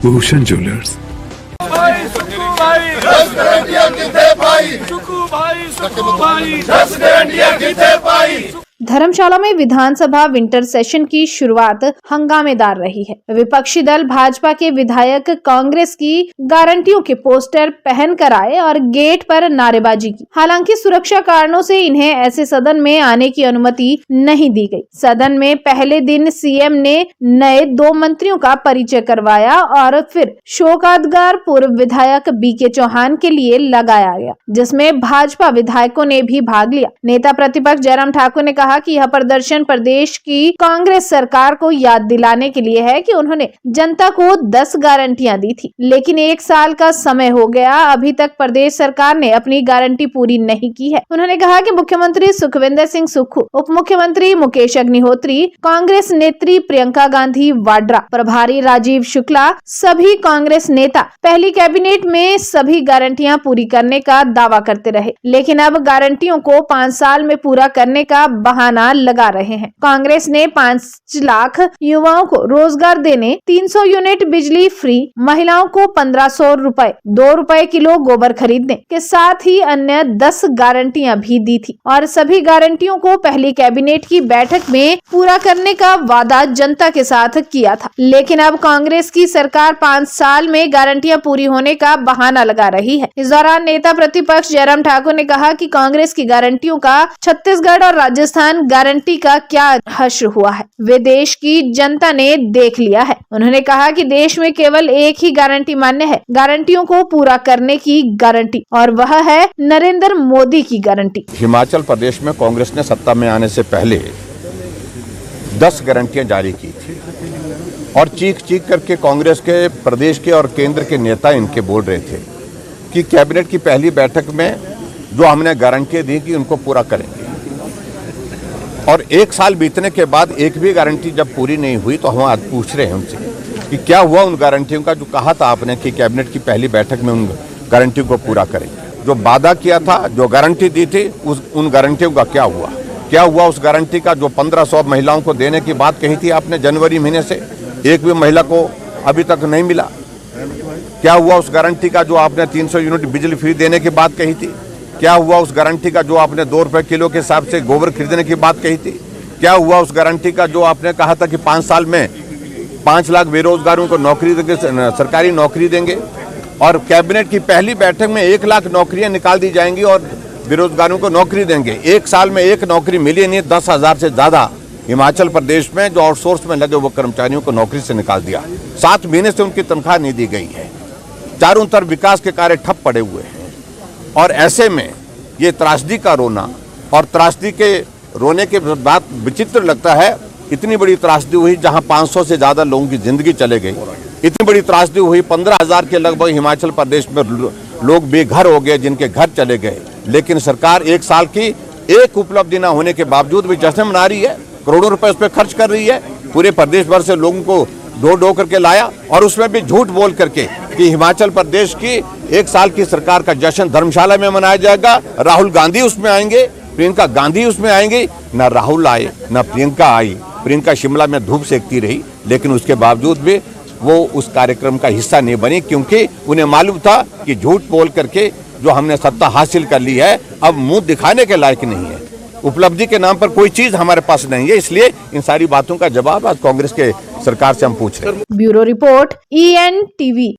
Bhushan jewellers. धर्मशाला में विधानसभा winter session की शुरुआत हंगामेदार रही है। विपक्षी दल भाजपा के विधायक कांग्रेस की गारंटियों के पोस्टर पहनकर आए और गेट पर नारेबाजी की। हालांकि सुरक्षा कारणों से इन्हें ऐसे सदन में आने की अनुमति नहीं दी गई। सदन में पहले दिन सीएम ने नए 2 मंत्रियों का परिचय करवाया और फिर शोकादगार पूर्व विधायक बीके चौहान के लिए लगाया गया, जिसमें भाजपा विधायकों ने भी भाग लिया। नेता प्रतिपक्ष जयराम ठाकुर ने कहा कि यह प्रदर्शन प्रदेश की कांग्रेस सरकार को याद दिलाने के लिए है कि उन्होंने जनता को 10 गारंटियां दी थी, लेकिन 1 साल का समय हो गया, अभी तक प्रदेश सरकार ने अपनी गारंटी पूरी नहीं की है। उन्होंने कहा कि मुख्यमंत्री सुखविंदर सिंह सुक्खू, उप मुख्यमंत्री मुकेश अग्निहोत्री, कांग्रेस नेत्री प्रियंका गांधी वाड्रा, प्रभारी राजीव शुक्ला, सभी कांग्रेस नेता पहली कैबिनेट में सभी गारंटियां पूरी करने का दावा करते रहे, लेकिन अब गारंटियों को 5 साल में पूरा करने का बहाना लगा रहे हैं। कांग्रेस ने 5 लाख युवाओं को रोजगार देने, 300 यूनिट बिजली फ्री, महिलाओं को 1500 रुपए, 2 रुपए किलो गोबर खरीदने के साथ ही अन्य 10 गारंटियां भी दी थी और सभी गारंटियों को पहली कैबिनेट की बैठक में पूरा करने का वादा जनता के साथ किया था। लेकिन अब कांग्रेस की सरकार 5 साल में गारंटियां पूरी होने का बहाना लगा रही है। इस दौरान नेता प्रतिपक्ष जयराम ठाकुर ने कहा कि कांग्रेस की गारंटियों का छत्तीसगढ़ और राजस्थान गारंटी का क्या हश्र हुआ है, वे देश की जनता ने देख लिया है। उन्होंने कहा कि देश में केवल एक ही गारंटी मान्य है, गारंटियों को पूरा करने की गारंटी, और वह है नरेंद्र मोदी की गारंटी। हिमाचल प्रदेश में कांग्रेस ने सत्ता में आने से पहले 10 गारंटियां जारी की थी और चीख करके कांग्रेस के प्रदेश के और केंद्र के नेता इनके बोल रहे थे कि कैबिनेट की पहली बैठक में जो हमने गारंटियां दी कि उनको पूरा करेंगे। और 1 साल बीतने के बाद एक भी गारंटी जब पूरी नहीं हुई तो हम आज पूछ रहे हैं उनसे कि क्या हुआ उन गारंटियों का जो कहा था आपने कि कैबिनेट की पहली बैठक में उन गारंटियों को पूरा करेंगे। जो वादा किया था, जो गारंटी दी थी, उन गारंटियों का क्या हुआ? क्या हुआ उस गारंटी का जो 1500 महिलाओं को देने की बात कही थी आपने जनवरी महीने से, एक भी महिला को अभी तक नहीं मिला? क्या हुआ उस गारंटी का जो आपने 300 यूनिट बिजली फ्री देने की बात कही थी? क्या हुआ उस गारंटी का जो आपने 2 रुपए किलो के हिसाब से गोबर खरीदने की बात कही थी? क्या हुआ उस गारंटी का जो आपने कहा था कि 5 साल में 5 लाख बेरोजगारों को नौकरी देंगे, सरकारी नौकरी देंगे? और कैबिनेट की पहली बैठक में 1 लाख नौकरियां निकाल दी जाएंगी और बेरोजगारों को नौकरी देंगे। 1 साल में 1 नौकरी मिली नहीं, 10,000 से ज्यादा हिमाचल प्रदेश में जो आउटसोर्स में लगे वो कर्मचारियों को नौकरी से निकाल दिया। 7 महीने से उनकी तनख्वाह नहीं दी गई है। चारों तरफ विकास के कार्य ठप पड़े हुए हैं और ऐसे में ये त्रासदी का रोना, और त्रासदी के रोने के बाद विचित्र लगता है, इतनी बड़ी त्रासदी हुई जहां 500 से ज्यादा लोगों की जिंदगी चले गई। इतनी बड़ी त्रासदी हुई, 15,000 के लगभग हिमाचल प्रदेश में लोग बेघर हो गए, जिनके घर चले गए। लेकिन सरकार 1 साल की एक उपलब्धि न होने के बावजूद भी जश्न मना रही है, करोड़ों रुपए उस पर खर्च कर रही है। पूरे प्रदेश भर से लोगों को ढो करके लाया और उसमें भी झूठ बोल करके कि हिमाचल प्रदेश की 1 साल की सरकार का जश्न धर्मशाला में मनाया जाएगा, राहुल गांधी उसमें आएंगे, प्रियंका गांधी उसमें आएंगी। न राहुल आए, न प्रियंका आई। प्रियंका शिमला में धूप सेकती रही, लेकिन उसके बावजूद भी वो उस कार्यक्रम का हिस्सा नहीं बनी, क्योंकि उन्हें मालूम था कि झूठ बोल करके जो हमने सत्ता हासिल कर ली है अब मुंह दिखाने के लायक नहीं है। उपलब्धि के नाम पर कोई चीज हमारे पास नहीं है, इसलिए इन सारी बातों का जवाब आज कांग्रेस के सरकार से हम पूछ रहे हैं। Bureau report ENTV।